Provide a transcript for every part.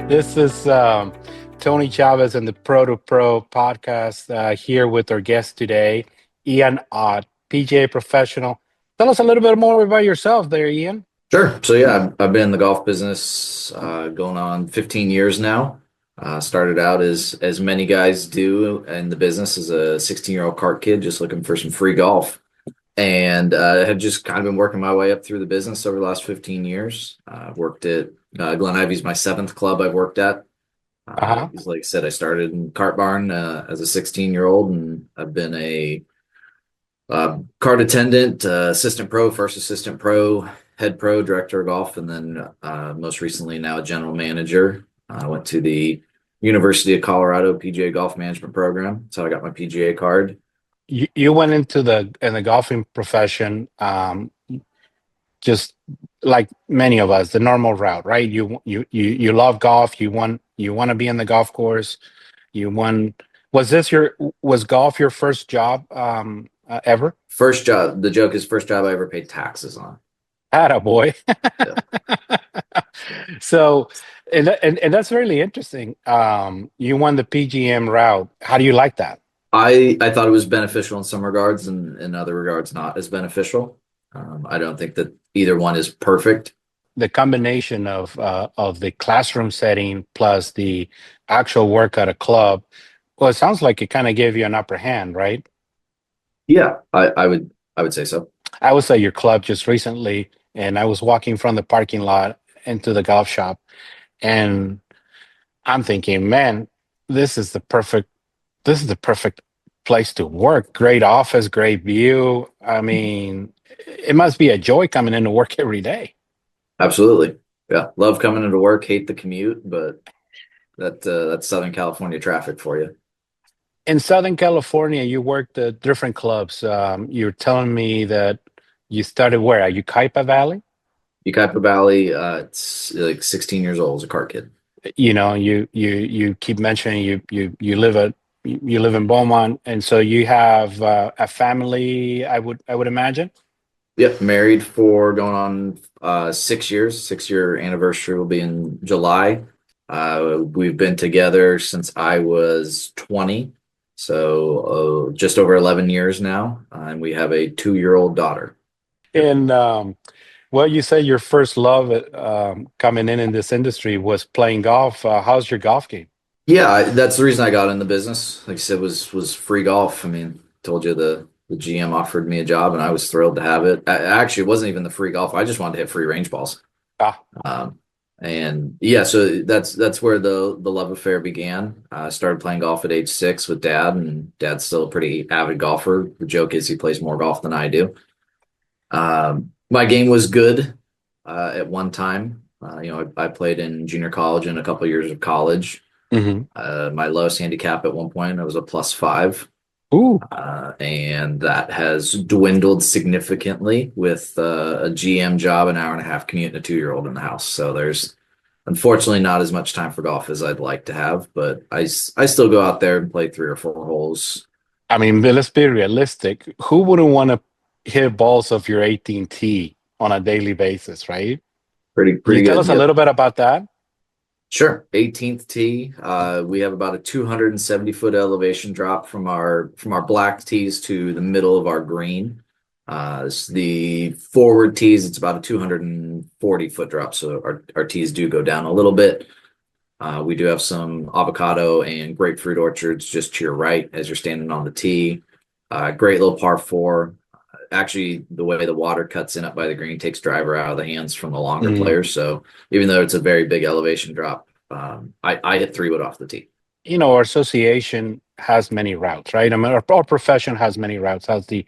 This is Tony Chavez and the Pro2Pro podcast here with our guest today, Ian Ott, PGA professional. Tell us a little bit more about yourself there, Ian. Sure. So yeah, I've been in the golf business going on 15 years now. Started out as many guys do in the business as a 16-year-old cart kid, just looking for some free golf, and have just kind of been working my way up through the business over the last 15 years. I've worked at Glen Ivy's my seventh club I've worked at. Uh-huh. Like I said, I started in Cart Barn as a 16-year-old, and I've been a cart attendant, assistant pro, first assistant pro, head pro, director of golf, and then most recently now a general manager. I went to the University of Colorado PGA golf management program. So I got my PGA card. You went into the golfing profession just like many of us, the normal route, right? You love golf. You want to be in the golf course. You want was golf your first job ever? First job. The joke is first job I ever paid taxes on. Attaboy. Yeah. So, and that's really interesting. You won the PGM route. How do you like that? I thought it was beneficial in some regards, and in other regards not as beneficial. I don't think that either one is perfect. The combination of the classroom setting plus the actual work at a club. Well, it sounds like it kind of gave you an upper hand, right? Yeah, I would say so. I was at your club just recently, and I was walking from the parking lot into the golf shop, and I'm thinking, man, this is the perfect this is the perfect place to work. Great office, great view. I mean, it must be a joy coming into work every day. Absolutely. Yeah. Love coming into work, hate the commute, but that's Southern California traffic for you. In Southern California, you worked at different clubs. You're telling me that you started where? At Yucaipa Valley? Ucaipa Valley, it's like 16 years old as a car kid. You keep mentioning you live in Beaumont, and so you have a family. I would imagine. Yep. Married for going on 6 years. 6 year anniversary will be in July. We've been together since I was 20. So just over 11 years now. And we have a 2-year-old daughter. And well, you said your first love coming in this industry was playing golf. How's your golf game? Yeah, that's the reason I got in the business. Like I said, was free golf. I mean, told you the GM offered me a job, and I was thrilled to have it. Actually, it wasn't even the free golf. I just wanted to hit free range balls. Ah, Um, and yeah, so that's where the love affair began. I started playing golf at age 6 with dad, and dad's still a pretty avid golfer. The joke is he plays more golf than I do. My game was good at one time. I played in junior college and a couple of years of college. hmm. My lowest handicap at one point, I was a +5. Ooh. And that has dwindled significantly with a GM job, an hour and a half commute, and a 2-year-old in the house. So there's unfortunately not as much time for golf as I'd like to have, but I still go out there and play 3 or 4 holes. I mean, but let's be realistic. Who wouldn't want to hit balls of your 18T on a daily basis, right? Can you Pretty tell good. us a Yep. little bit about that? Sure. 18th tee. We have about a 270-foot elevation drop from our black tees to the middle of our green. The forward tees, it's about a 240-foot drop, so our tees do go down a little bit. We do have some avocado and grapefruit orchards just to your right as you're standing on the tee. Great little par four. Actually, the way the water cuts in up by the green takes driver out of the hands from the longer Mm. players. So even though it's a very big elevation drop, I hit 3 wood off the tee. Our association has many routes, right? I mean, our profession has many routes. Has the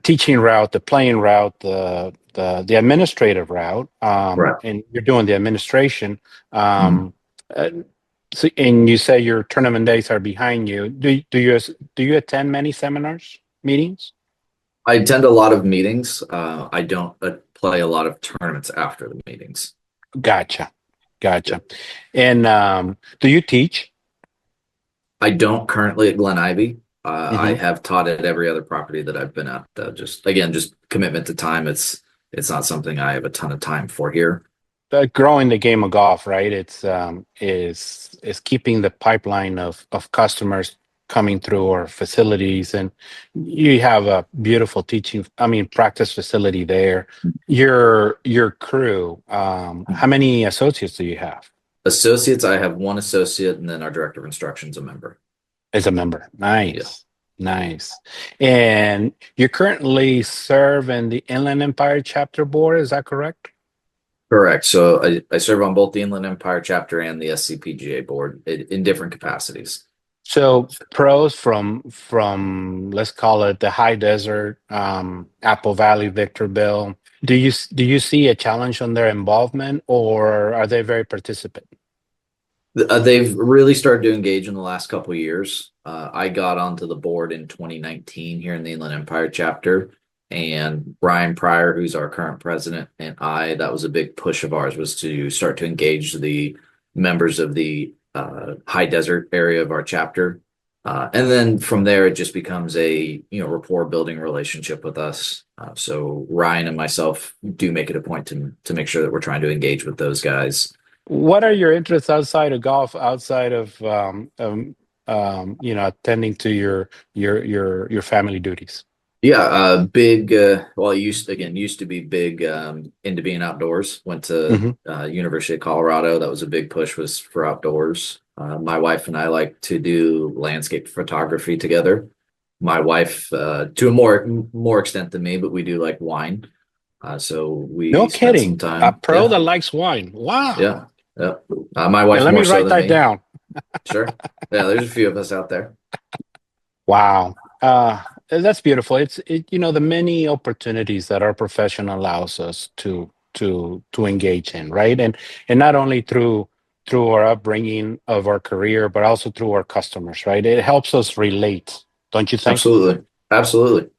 teaching route, the playing route, the administrative route, Right. and you're doing the administration. Mhm. Um, uh, so, and you say your tournament days are behind you. Do you attend many seminars, meetings? I attend a lot of meetings. I don't play a lot of tournaments after the meetings. Gotcha, Yeah. gotcha. And do you teach? I don't currently at Glen Ivy. I Hmm. have taught at every other property that I've been at. Just again, just commitment to time. It's not something I have a ton of time for here. growing the game of golf, right? It's is keeping the pipeline of customers coming through our facilities, and you have a beautiful practice facility there. Your crew, how many associates do you have Associates, I have one associate, and then our director of instruction's a member. as a member? Yeah, Nice, nice. And you currently serve in the Inland Empire chapter board, is that correct? correct. So I serve on both the Inland Empire chapter and the SCPGA board in different capacities. So pros from let's call it the high desert, Apple Valley, Victorville. Do you see a challenge on their involvement, or are they very participant? They've really started to engage in the last couple of years. I got onto the board in 2019 here in the Inland Empire chapter, and Brian Pryor, who's our current president, and that was a big push of ours, was to start to engage the members of the high desert area of our chapter. And then from there, it just becomes a rapport building relationship with us. So Ryan and myself do make it a point to make sure that we're trying to engage with those guys. What are your interests outside of golf, outside of attending to your family duties? Yeah, big. Well, used to be big into being outdoors. Went to Hmm. University of Colorado. That was a big push was for outdoors. My wife and I like to do landscape photography together. My wife, to a more extent than me, but we do like wine. So No we spent some kidding. A time. pro Yeah, that likes wine. Wow. yeah, yeah. My And wife let more me so write than that me. down. Sure. Yeah, there's a few of us out there. Wow. That's beautiful. The many opportunities that our profession allows us to engage in, right? And not only through our upbringing of our career, but also through our customers, right? It helps us relate, don't you think? Absolutely, absolutely.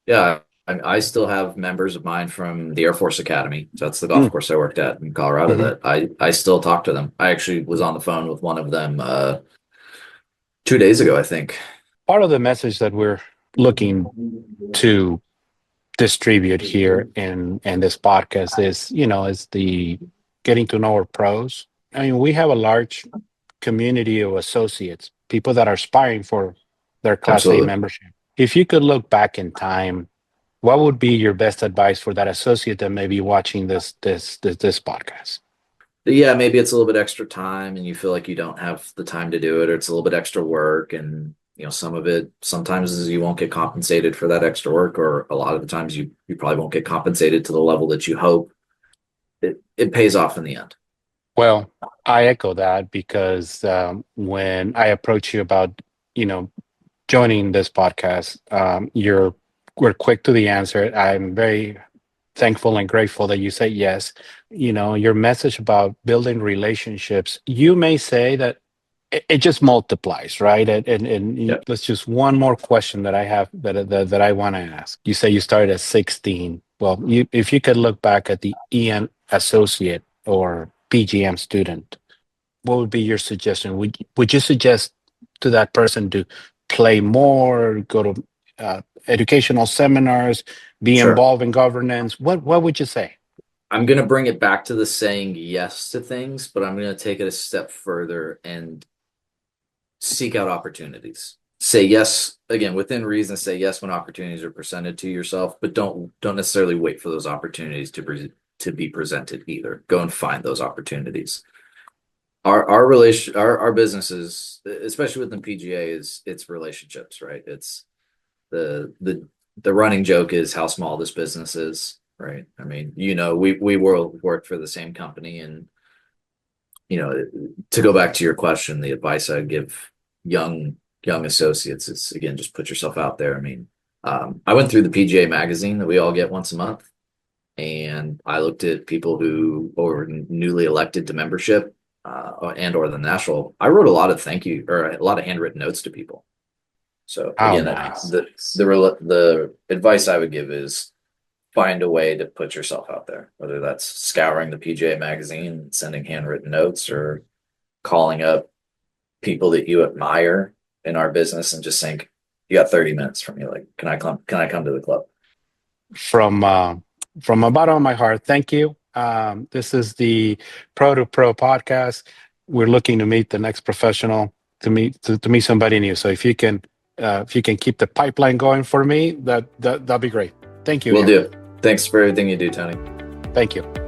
Yeah, I still have members of mine from the Air Force Academy. So that's the golf Mm, course I worked at in Colorado mhm. that I still talk to them. I actually was on the phone with one of them 2 days ago, I think. Part of the message that we're looking to distribute here in this podcast is the getting to know our pros. I mean, we have a large community of associates, people that are aspiring for their Class A Absolutely. membership. If you could look back in time, what would be your best advice for that associate that may be watching this podcast? Yeah, maybe it's a little bit extra time and you feel like you don't have the time to do it, or it's a little bit extra work. And, some of it sometimes is you won't get compensated for that extra work, or a lot of the times you probably won't get compensated to the level that you hope. It pays off in the end. Well, I echo that because when I approach you about, you know, joining this podcast, we're quick to the answer. I'm very thankful and grateful that you say yes. Your message about building relationships, you may say that it just multiplies, right? And Yeah, let's just one more question that I have that I want to ask. You say you started at 16. Well, if you could look back at the EN associate or PGM student, what would be your suggestion? Would you suggest to that person to play more, go to educational seminars, be sure. involved in governance? What would you say? I'm going to bring it back to the saying yes to things, but I'm going to take it a step further and seek out opportunities. Say yes again within reason. Say yes when opportunities are presented to yourself, but don't necessarily wait for those opportunities to be presented either. Go and find those opportunities. Our relation our businesses, especially within PGA, is it's relationships, right? It's the running joke is how small this business is, right? I mean, we will work for the same company, and to go back to your question, the advice I'd give young associates is, again, just put yourself out there. I mean, I went through the PGA magazine that we all get once a month, and I looked at people who were newly elected to membership and or the national. I wrote a lot of thank you or a lot of handwritten notes to people. So Oh, again, nice. the advice I would give is find a way to put yourself out there, whether that's scouring the PGA magazine, sending handwritten notes, or calling up people that you admire in our business and just saying, "You got 30 minutes from me. Like, can I come? Can I come to the club?" From from the bottom of my heart, thank you. This is the Pro2Pro podcast. We're looking to meet the next professional, to meet somebody new. So if you can keep the pipeline going for me, that'll be great. Thank you Will again. do. Thanks for everything you do, Tony. Thank you.